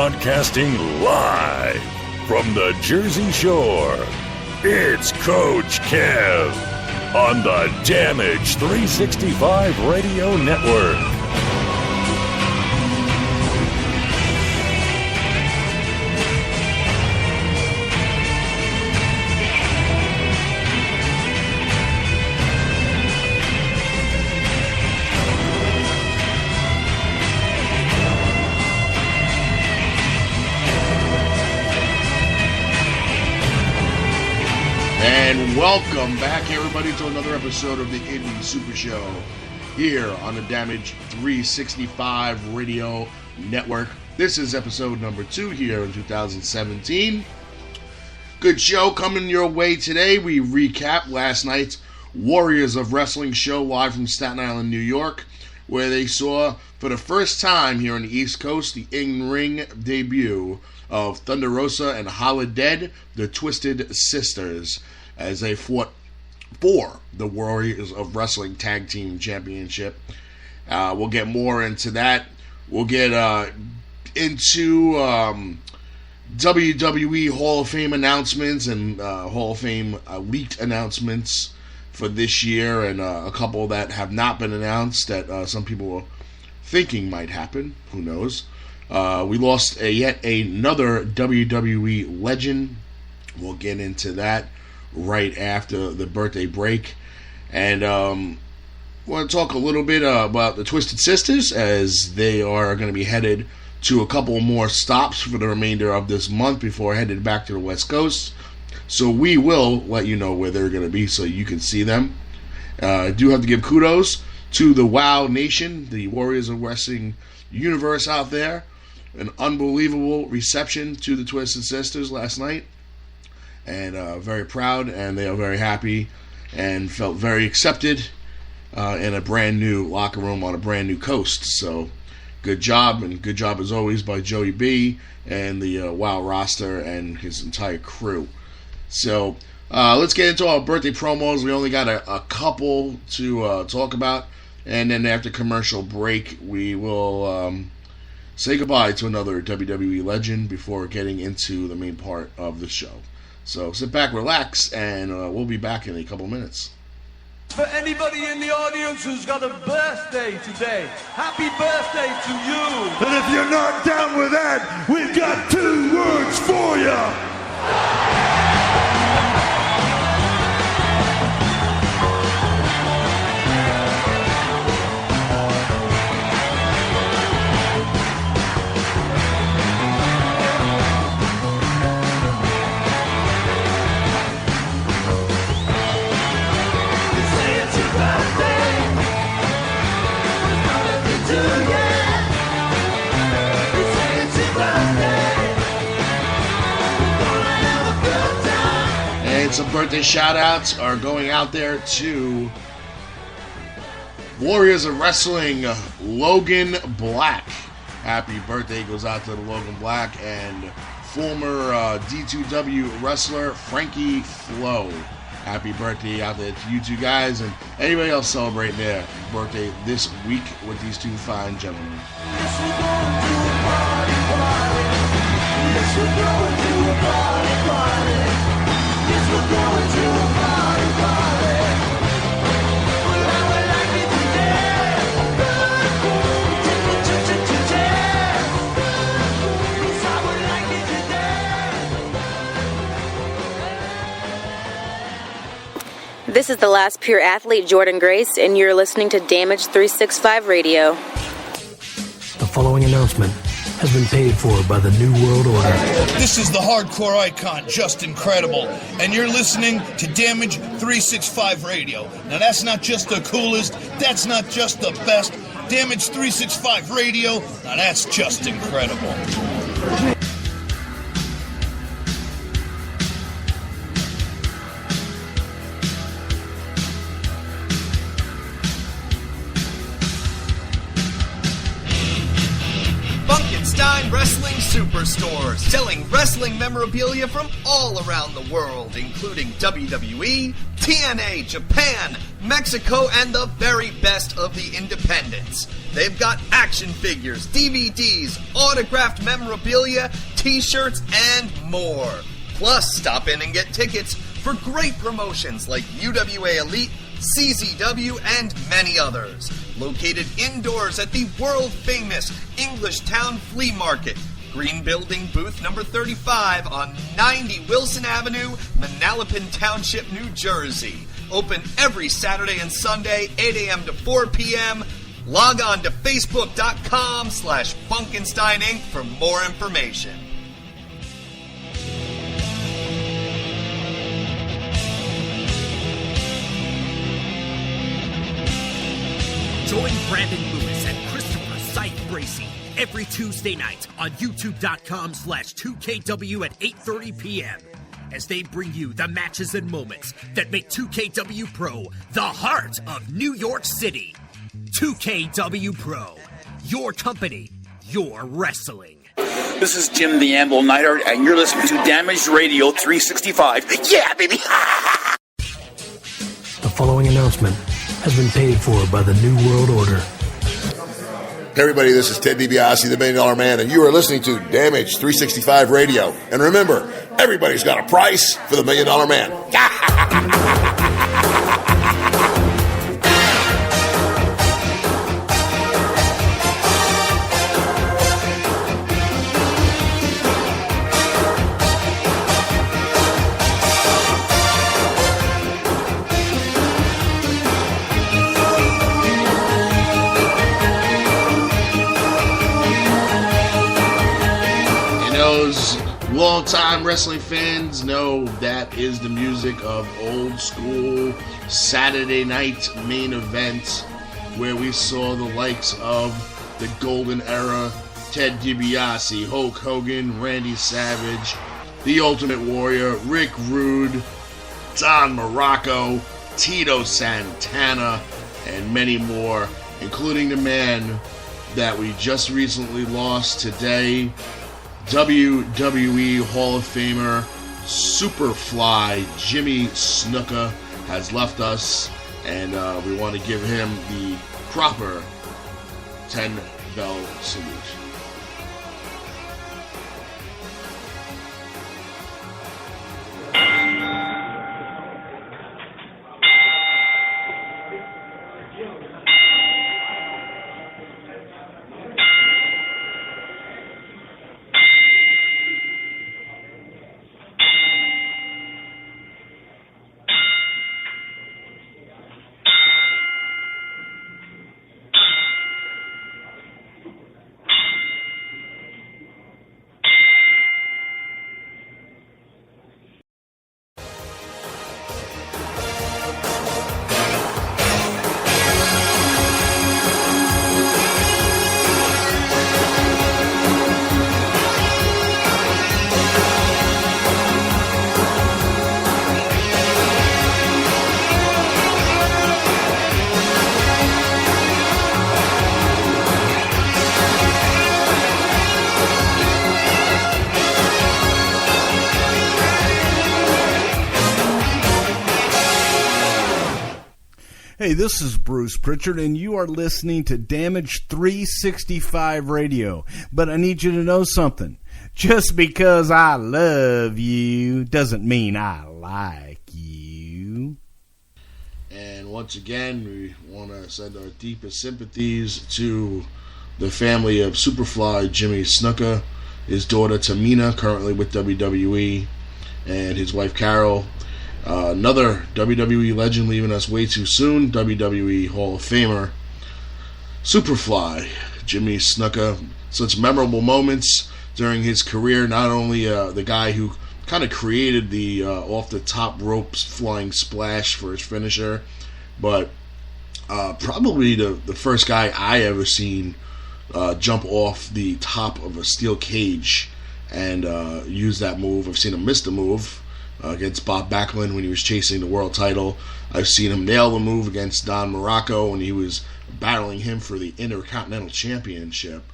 Broadcasting live from the Jersey Shore, it's Coach Kev on the Damage 365 Radio Network. And welcome back, everybody, to another episode of the Indie Super Show here on the Damage 365 Radio Network. This is episode number 2 here in 2017. Good show coming your way today. We recap last night's Warriors of Wrestling show live from Staten Island, New York, where they saw for the first time here on the East Coast the in-ring debut of Thunder Rosa and Holidead, the Twisted Sisterz, as they fought for the Warriors of Wrestling Tag Team Championship. We'll get more into that. We'll get into WWE Hall of Fame announcements and Hall of Fame leaked announcements for this year, and a couple that have not been announced that some people are thinking might happen. Who knows? We lost yet another WWE legend. We'll get into that right after the birthday break. And want to talk a little bit about the Twisted Sisterz, as they are going to be headed to a couple more stops for the remainder of this month before headed back to the West Coast. So we will let you know where they're going to be so you can see them. I do have to give kudos to the WOW Nation, the Warriors of Wrestling universe out there. An unbelievable reception to the Twisted Sisterz last night, and very proud, and they are very happy and felt very accepted in a brand new locker room on a brand new coast. So good job, and good job as always by Joey B and the WOW roster and his entire crew. So let's get into our birthday promos. We only got a couple to talk about, and then after commercial break we will say goodbye to another WWE legend before getting into the main part of the show. So sit back, relax, and we'll be back in a couple minutes. For anybody in the audience who's got a birthday today, happy birthday to you. And if you're not down with that, we've got 2 words for you. And some birthday shout-outs are going out there to Warriors of Wrestling, Logan Black. Happy birthday goes out to the Logan Black, and former D2W wrestler Frankie Flo. Happy birthday out there to you two guys, and anybody else celebrating their birthday this week with these two fine gentlemen. Yes, we're going to a party, party. Yes, we're going to a party, party. Yes, we're going to a party, party. Well, I would like it today. Today. Yes, I would like it today. This is the last pure athlete, Jordan Grace, and you're listening to Damage 365 Radio. The following announcement has been paid for by the New World Order. This is the hardcore icon, Just Incredible, and you're listening to Damage 365 Radio. Now that's not just the coolest, that's not just the best. Damage 365 Radio, now that's just incredible. 99 wrestling superstores selling wrestling memorabilia from all around the world, including WWE, TNA, Japan, Mexico, and the very best of the independents. They've got action figures, DVDs, autographed memorabilia, t-shirts, and more. Plus, stop in and get tickets for great promotions like UWA Elite, CZW, and many others. Located indoors at the world-famous English Town Flea Market, Green Building, booth number 35 on 90 Wilson Avenue, Manalapan Township, New Jersey. Open every Saturday and Sunday, 8 a.m. to 4 p.m. Log on to Facebook.com/Funkenstein Inc. for more information. Join Brandon Lewis and Christopher Scythe Bracey every Tuesday night on YouTube.com/2KW at 8:30 p.m. as they bring you the matches and moments that make 2KW Pro the heart of New York City. 2KW Pro, your company, your wrestling. This is Jim the Anvil Neidhart, and you're listening to Damaged Radio 365. Yeah, baby! The following announcement has been paid for by the New World Order. Hey everybody, this is Ted DiBiase, the $1 Million Man, and you are listening to Damage 365 Radio. And remember, everybody's got a price for the $1 Million Man. Long-time wrestling fans know that is the music of old school Saturday night main event where we saw the likes of the Golden Era, Ted DiBiase, Hulk Hogan, Randy Savage, The Ultimate Warrior, Rick Rude, Don Morocco, Tito Santana, and many more, including the man that we just recently lost today, WWE Hall of Famer Superfly Jimmy Snuka has left us, and we want to give him the proper 10-bell salute. Hey, this is Bruce Pritchard, and you are listening to Damage 365 Radio. But I need you to know something. Just because I love you doesn't mean I like you. And once again, we want to send our deepest sympathies to the family of Superfly Jimmy Snuka, his daughter Tamina, currently with WWE, and his wife Carol. Another WWE legend leaving us way too soon, WWE Hall of Famer Superfly Jimmy Snuka. Such memorable moments during his career. Not only the guy who kind of created the off the top ropes flying splash for his finisher, but probably the first guy I ever seen jump off the top of a steel cage and use that move. I've seen him miss the move against Bob Backlund when he was chasing the world title. I've seen him nail the move against Don Morocco when he was battling him for the Intercontinental Championship.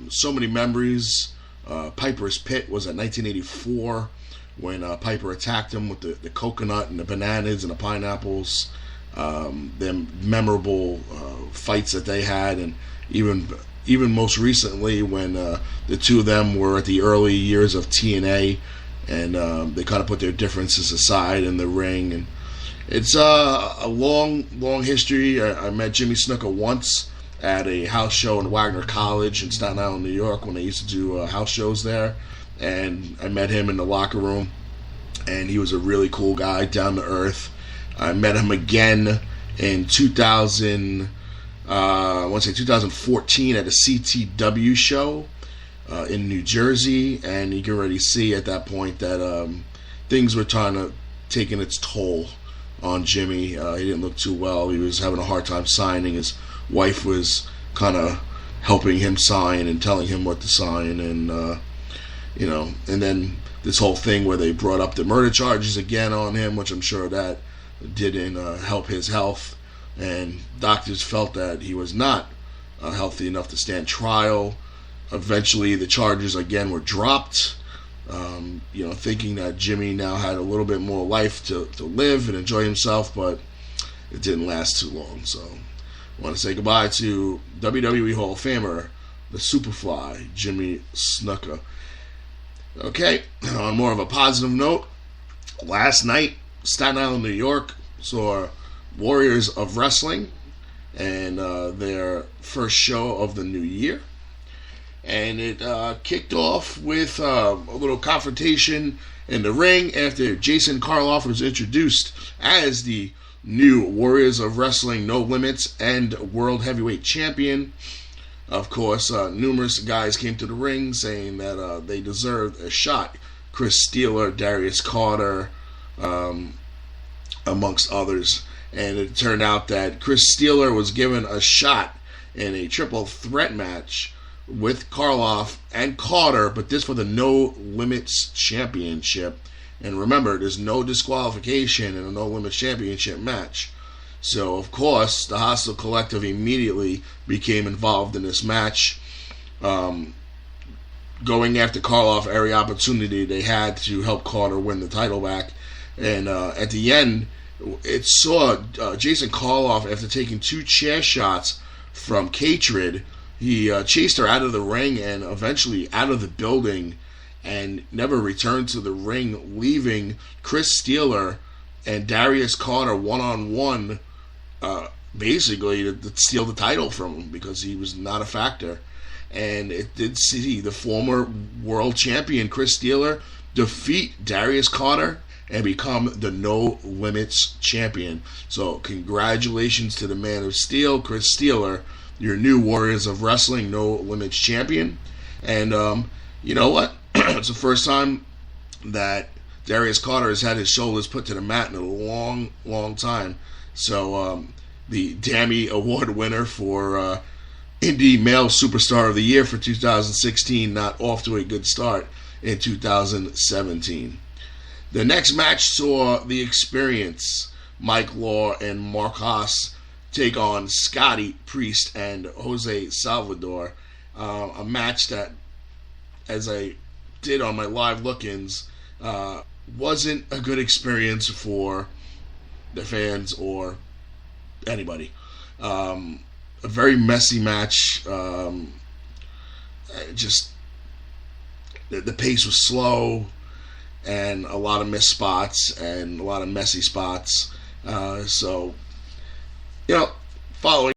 So many memories. Piper's Pit was at 1984 when Piper attacked him with the coconut and the bananas and the pineapples. Them memorable fights that they had, and even most recently when the two of them were at the early years of TNA, and they kind of put their differences aside in the ring. And it's a long history. I met Jimmy Snuka once at a house show in Wagner College in Staten Island, New York, when they used to do house shows there. And I met him in the locker room, and he was a really cool guy, down to earth. I met him again in 2014 at a CTW show in New Jersey, and you can already see at that point that things were taking its toll on Jimmy. He didn't look too well. He was having a hard time signing. His wife was kind of helping him sign and telling him what to sign, and and then this whole thing where they brought up the murder charges again on him, which I'm sure that didn't help his health, and doctors felt that he was not healthy enough to stand trial. Eventually the charges again were dropped, thinking that Jimmy now had a little bit more life to live and enjoy himself, but it didn't last too long. So I want to say goodbye to WWE Hall of Famer, the Superfly, Jimmy Snuka. Okay, on more of a positive note, last night, Staten Island, New York, saw Warriors of Wrestling and their first show of the new year. And it kicked off with a little confrontation in the ring after Jason Karloff was introduced as the new Warriors of Wrestling No Limits and World Heavyweight Champion. Of course, numerous guys came to the ring saying that they deserved a shot. Chris Steeler, Darius Carter, amongst others. And it turned out that Chris Steeler was given a shot in a triple threat match with Karloff and Carter, but this for the No Limits Championship. And remember, there's no disqualification in a No Limits Championship match. So, of course, the Hostile Collective immediately became involved in this match, going after Karloff every opportunity they had to help Carter win the title back. And at the end, it saw Jason Karloff, after taking 2 chair shots from Katrid, he chased her out of the ring and eventually out of the building and never returned to the ring, leaving Chris Steeler and Darius Carter one-on-one, basically to steal the title from him because he was not a factor. And it did see the former world champion Chris Steeler defeat Darius Carter and become the No Limits champion. So congratulations to the Man of Steel, Chris Steeler, your new Warriors of Wrestling No Limits champion. And you know what? It's the first time that Darius Carter has had his shoulders put to the mat in a long, long time. So the Dammy Award winner for Indie Male Superstar of the Year for 2016, not off to a good start in 2017. The next match saw The Experience, Mike Law and Mark Haas, take on Scotty Priest and Jose Salvador. A match that, as I did on my live look-ins, wasn't a good experience for the fans or anybody. A very messy match. Just the pace was slow, and a lot of missed spots and a lot of messy spots. So, following